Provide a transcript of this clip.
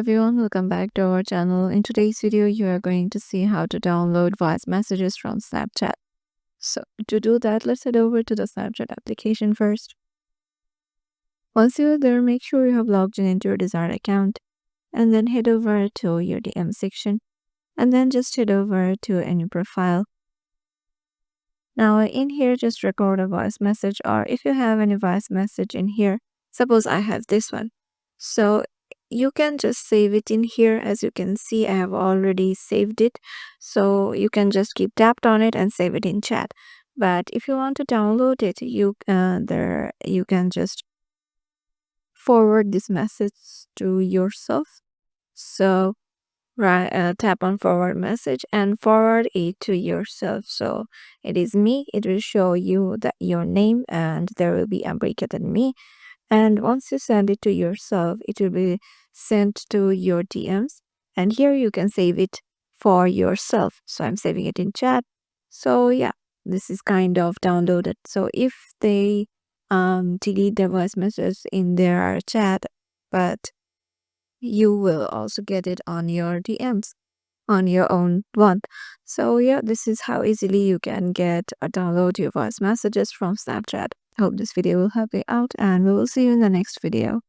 everyone, welcome back to our channel. In today's video, you are going to see how to download voice messages from Snapchat. So to do that, let's head over to the Snapchat application first. Once you're there, make sure you have logged in into your desired account and then head over to your DM section and then just head over to any profile. Now in here, just record a voice message, or if you have any voice message in here, suppose I have this one. So you can just save it in here. As you can see, I have already saved it. So you can just keep tapped on it and save it in chat. But if you want to download it, you can just forward this message to yourself. So tap on forward message and forward it to yourself. So it is me. It will show you that your name and there will be a bracket in me. And once you send it to yourself, it will be sent to your DMs. And here you can save it for yourself. So I'm saving it in chat. So yeah, this is kind of downloaded. So if they delete their voice message in their chat, but you will also get it on your DMs on your own one. So yeah, this is how easily you can get or download your voice messages from Snapchat. Hope this video will help you out and we will see you in the next video.